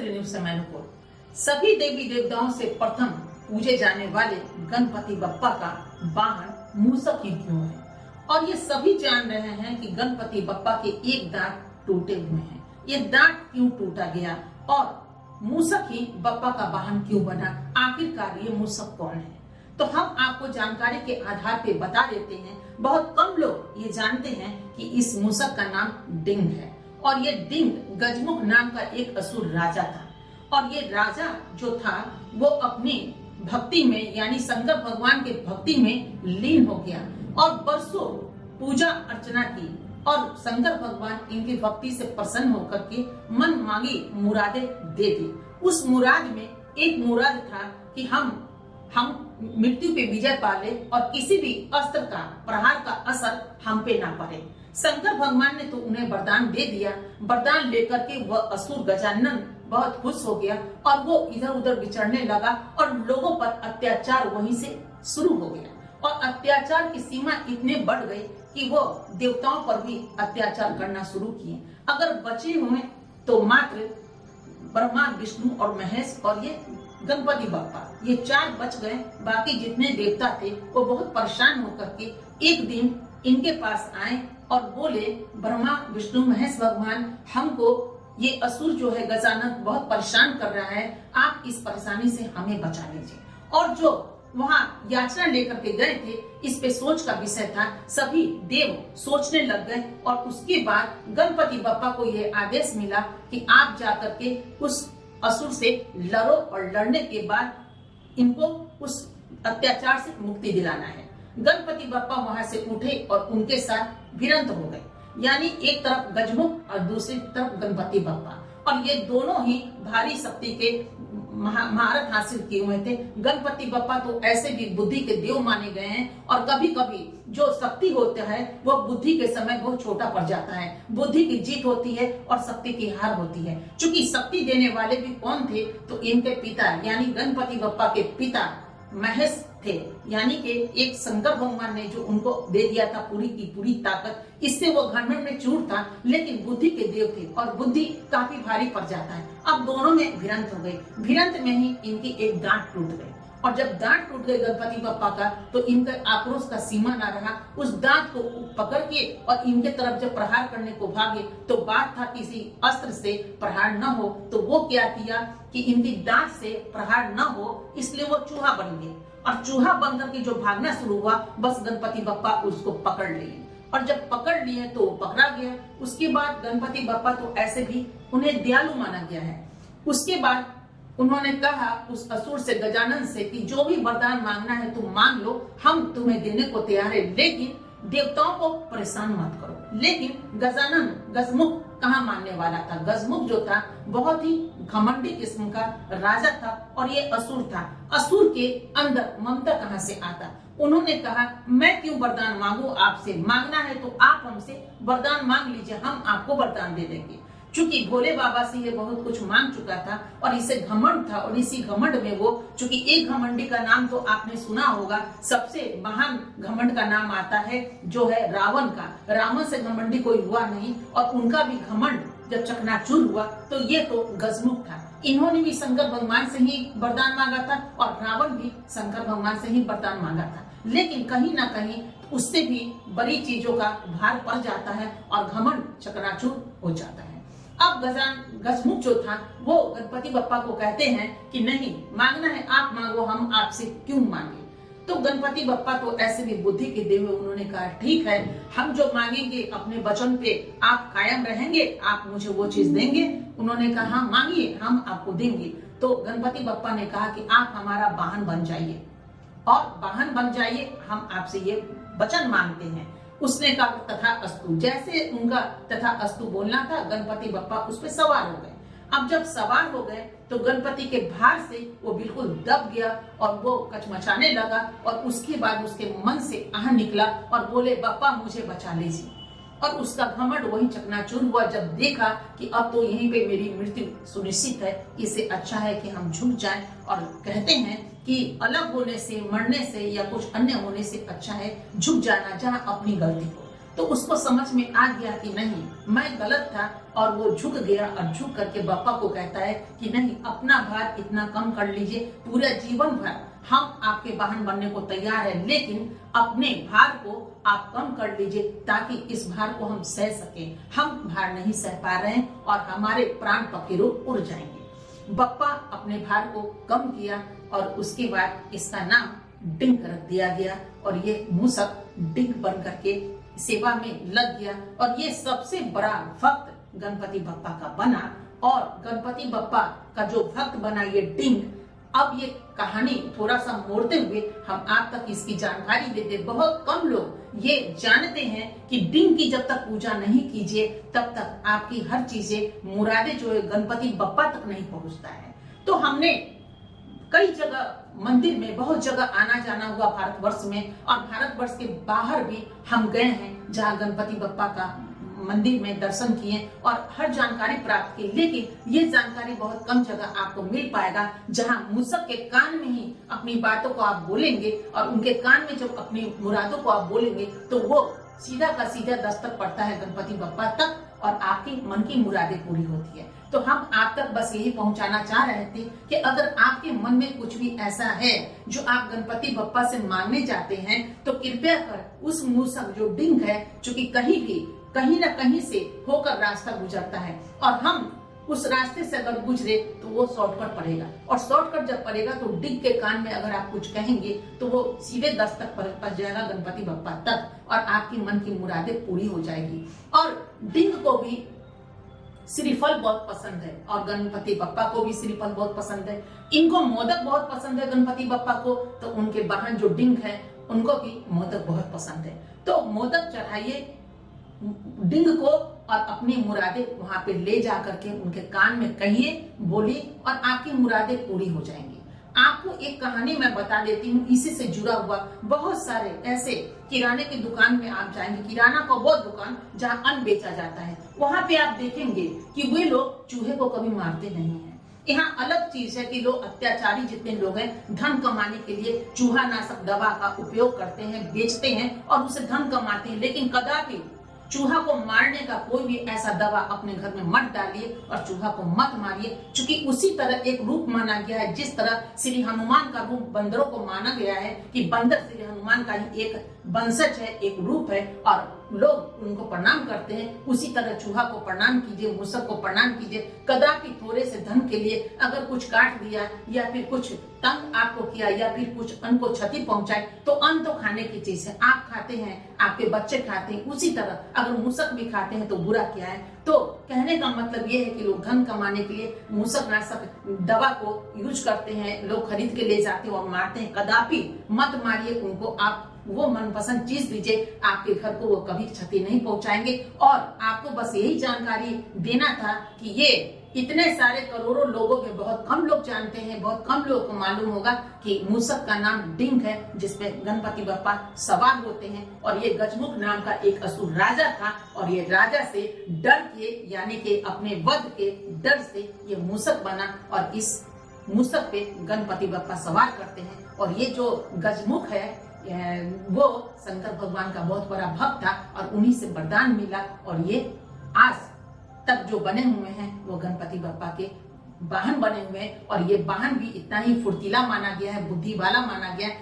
शास्त्रीय न्यूज से मैं नुपुर। सभी देवी देवताओं से प्रथम पूजे जाने वाले गणपति बप्पा का वाहन मूषक ही क्यों है, और ये सभी जान रहे हैं कि गणपति बप्पा के एक दांत टूटे हुए हैं। ये दांत क्यों टूटा गया और मूषक ही बप्पा का वाहन क्यों बना, आखिरकार ये मूषक कौन है? तो हम आपको जानकारी के आधार पे बता देते हैं। बहुत कम लोग ये जानते हैं कि इस मूषक का नाम डिंग है, और ये डिंग गजमुख नाम का एक असुर राजा था। और ये राजा जो था वो अपनी भक्ति में यानी शंकर भगवान के भक्ति में लीन हो गया और बरसों पूजा अर्चना की, और शंकर भगवान इनकी भक्ति से प्रसन्न होकर के मन मांगी मुरादें दे दी। उस मुराद में एक मुराद था कि हम मृत्यु पे विजय पा ले और किसी भी अस्त्र का प्रहार का असर हम पे ना पड़े। शंकर भगवान ने तो उन्हें वरदान दे दिया। वरदान लेकर के वह असुर गजानन बहुत खुश हो गया और वो इधर उधर विचरने लगा और लोगों पर अत्याचार वहीं से शुरू हो गया। और अत्याचार की सीमा इतने बढ़ गई कि वो देवताओं पर भी अत्याचार करना शुरू किए। अगर बचे हुए तो मात्र ब्रह्मा, विष्णु और महेश और ये गणपति बप्पा, ये चार बच गए। बाकी जितने देवता थे वो बहुत परेशान होकर के एक दिन इनके पास आए और बोले, ब्रह्मा, विष्णु, महेश भगवान, हमको ये असुर जो है गजानन बहुत परेशान कर रहा है, आप इस परेशानी से हमें बचा लीजिए। और जो वहाँ याचना लेकर के गए थे, इस पे सोच का विषय था। सभी देव सोचने लग गए और उसके बाद गणपति बप्पा को ये आदेश मिला कि आप जाकर के उस असुर से लड़ो और लड़ने के बाद इनको उस अत्याचार से मुक्ति दिलाना है। गणपति बप्पा वहां से उठे और उनके साथ भिड़ंत हो गए, यानी एक तरफ गजमुख और दूसरी तरफ गणपति बप्पा, और ये दोनों ही भारी शक्ति के महारत हासिल किए हुए थे। गणपति बप्पा तो ऐसे भी बुद्धि के देव माने गए हैं, और कभी कभी जो शक्ति होता है वो बुद्धि के समय बहुत छोटा पड़ जाता है। बुद्धि की जीत होती है और शक्ति की हार होती है। क्योंकि शक्ति देने वाले भी कौन थे, तो इनके पिता यानी गणपति बप्पा के पिता महेश थे, यानी कि एक शंकर भगवान ने जो उनको दे दिया था पूरी की पूरी ताकत। इससे वो घमंड में चूर था, लेकिन बुद्धि के देव थे और बुद्धि काफी भारी पड़ जाता है। अब दोनों में भिड़ंत हो गई। भिड़ंत में ही इनकी एक दांत टूट गई, और जब दांत टूट गई गणपति बप्पा का, तो इनका आक्रोश का सीमा ना रहा। उस दांत को पकड़ के और इनके तरफ जब प्रहार करने को भागे, तो बात था किसी अस्त्र से प्रहार न हो, तो वो क्या किया कि इनकी दांत से प्रहार न हो, इसलिए वो चूहा बन गए। और चूहा बन करके जो भागना शुरू हुआ, बस गणपति बप्पा उसको पकड़ लिए, और जब पकड़ लिए तो पकड़ा गया। उसके बाद गणपति बप्पा तो ऐसे भी उन्हें दयालु माना गया है। उसके बाद उन्होंने कहा उस असुर से, गजानन से, कि जो भी वरदान मांगना है तुम मांग लो, हम तुम्हें देने को तैयार है, लेकिन देवताओं को परेशान मत करो। लेकिन गजानन गजमुख कहाँ मानने वाला था। गजमुख जो था बहुत ही घमंडी किस्म का राजा था, और ये असुर था। असुर के अंदर ममता कहाँ से आता। उन्होंने कहा, मैं क्यों वरदान मांगू आपसे, मांगना है तो आप हमसे वरदान मांग लीजिए, हम आपको वरदान दे देंगे। चूंकि भोले बाबा से ये बहुत कुछ मांग चुका था और इसे घमंड था, और इसी घमंड में वो, चूंकि एक घमंडी का नाम तो आपने सुना होगा, सबसे महान घमंड का नाम आता है जो है रावण का। रावण से घमंडी कोई हुआ नहीं, और उनका भी घमंड जब चकनाचूर हुआ तो ये तो गजमुख था। इन्होंने भी शंकर भगवान से ही वरदान मांगा था, और रावण भी शंकर भगवान से ही वरदान मांगा था। लेकिन कहीं ना कहीं उससे भी बड़ी चीजों का भार पड़ जाता है और घमंड चकनाचूर हो जाता है। अब गजमुख जो था वो गणपति बप्पा को कहते हैं कि नहीं, मांगना है आप मांगो, हम आपसे क्यों मांगे। तो गणपति बप्पा तो ऐसे भी बुद्धि के देव, उन्होंने कहा ठीक है, हम जो मांगेंगे अपने वचन पे आप कायम रहेंगे, आप मुझे वो चीज देंगे। उन्होंने कहा हाँ मांगिए, हम आपको देंगे। तो गणपति बप्पा ने कहा कि आप हमारा वाहन बन जाइए, और वाहन बन जाइए, हम आपसे ये वचन मांगते हैं। उसने कहा तथा अस्तु। जैसे उनका तथा अस्तु बोलना था, गणपति बप्पा उस पे सवार हो गए। अब जब सवार हो गए तो गणपति के भार से वो बिल्कुल दब गया और वो कचमचाने लगा, और उसके बाद उसके मन से आह निकला और बोले, बप्पा मुझे बचा लीजिए। और उसका घमंड वही चकनाचूर हुआ जब देखा कि अब तो यहीं पे मेरी मृत्यु सुनिश्चित है, इससे अच्छा है कि हम झुक जाएं। और कहते हैं कि अलग होने से, मरने से या कुछ अन्य होने से अच्छा है झुक जाना जहाँ अपनी गलती हो। तो उसको समझ में आ गया कि नहीं, मैं गलत था, और वो झुक गया और झुक करके बप्पा को कहता है कि नहीं, अपना भार इतना कम कर लीजिए, पूरा जीवन भर हम आपके वाहन बनने को तैयार है, लेकिन अपने भार को आप कम कर लीजिए ताकि इस भार को हम सह सकें। हम भार नहीं सह पा रहे हैं और हमारे प्राण पखेरु उड़ जाएंगे। बप्पा अपने भार को कम किया और उसके बाद इसका नाम डिंक रख दिया गया और ये मूसक डिंक बन करके सेवा में लग गया और ये सबसे बड़ा भक्त गणपति बप्पा का बना। और गणपति बप्पा का जो भक्त बना ये डिंक, अब ये कहानी थोड़ा सा मोड़ते हुए हम आप तक इसकी जानकारी देते। बहुत कम लोग ये जानते हैं कि डिंक की जब तक पूजा नहीं कीजिए तब तक आपकी हर चीजें, मुरादें जो है गणपति बप्पा तक नहीं पहुंचता है। तो हमने कई जगह मंदिर में बहुत जगह आना जाना हुआ भारतवर्ष में, और भारतवर्ष के बाहर भी हम गए हैं जहाँ गणपति बप्पा का मंदिर में दर्शन किए और हर जानकारी प्राप्त की। लेकिन ये जानकारी बहुत कम जगह आपको मिल पाएगा जहां मूसक के कान में ही अपनी बातों को आप बोलेंगे और उनके कान में जब अपनी मुरादों को आप बोलेंगे तो वो सीधा का सीधा दस्तक पड़ता है गणपति बप्पा तक और आपकी मन की मुरादें पूरी होती है। तो हम आप तक बस यही पहुंचाना चाह रहे थे कि अगर आपके मन में कुछ भी ऐसा है जो आप गणपति बप्पा से मांगने चाहते हैं तो कृपया कर उस मूसक जो डिंक है, जो कि कहीं न कहीं से होकर रास्ता गुजरता है और हम उस रास्ते से अगर गुजरे तो वो शॉर्टकट पड़ेगा, और शॉर्टकट जब पड़ेगा तो डिंक के कान में अगर आप कुछ कहेंगे तो वो सीधे दस्तक पर जाएगा गणपति बप्पा तक और आपकी मन की मुरादें पूरी हो जाएगी। और डिंक को भी श्रीफल बहुत पसंद है और गणपति बप्पा को भी श्रीफल बहुत पसंद है। इनको मोदक बहुत पसंद है गणपति बप्पा को, तो उनके वाहन जो डिंक है उनको भी मोदक बहुत पसंद है। तो मोदक चढ़ाइए डिंग को और अपनी मुरादें वहां पे ले जा करके उनके कान में कहिए, बोलिए और आपकी मुरादें पूरी हो जाएंगी। आपको एक कहानी मैं बता देती हूँ, इसी से जुड़ा हुआ बहुत सारे ऐसे किराने की दुकान में आप जाएंगे, किराना का वो दुकान जहाँ अन्न बेचा जाता है, वहां पे आप देखेंगे कि वे लोग चूहे को कभी मारते नहीं है। यहाँ अलग चीज है कि लोग अत्याचारी जितने लोग हैं धन कमाने के लिए चूहा नाशक दवा का उपयोग करते हैं, बेचते हैं और उसे धन कमाते हैं, लेकिन कदापि चूहा को मारने का कोई भी ऐसा दवा अपने घर में मत डालिए और चूहा को मत मारिए, क्योंकि उसी तरह एक रूप माना गया है, जिस तरह श्री हनुमान का रूप बंदरों को माना गया है कि बंदर श्री हनुमान का ही एक वंशज है, एक रूप है और लोग उनको प्रणाम करते हैं, उसी तरह चूहा को प्रणाम कीजिए, मूसक को प्रणाम कीजिए। कदापि थोड़े से धन के लिए अगर कुछ काट दिया या फिर कुछ तंग आपको किया या फिर कुछ अन्न को क्षति पहुंचाए तो अन्न तो खाने की चीज है, आप खाते हैं, आपके बच्चे खाते हैं, उसी तरह अगर मूसक भी खाते हैं तो बुरा क्या है। तो कहने का मतलब ये है कि लोग धन कमाने के लिए मूसक नाशक दवा को यूज करते हैं, लोग खरीद के ले जाते हैं और मारते हैं। कदापि मत मारिए उनको, आप वो मनपसंद चीज दीजिए, आपके घर को वो कभी क्षति नहीं पहुंचाएंगे। और आपको बस यही जानकारी देना था कि ये इतने सारे करोड़ों लोगों में बहुत कम लोग जानते हैं, बहुत कम लोगों को मालूम होगा कि मूसक का नाम डिंक है, जिसपे गणपति बप्पा सवार होते हैं। और ये गजमुख नाम का एक असुर राजा था और ये राजा से डर के, यानी कि अपने वध के डर से ये मूसक बना और इस मूसक पे गणपति बप्पा सवार करते हैं। और ये जो गजमुख है वो शंकर भगवान का बहुत बड़ा भक्त था और उन्हीं से वरदान मिला और ये आज तक जो बने हुए हैं वो गणपति बप्पा के वाहन बने हुए हैं। और ये वाहन भी इतना ही फुर्तीला माना गया है, बुद्धि वाला माना गया है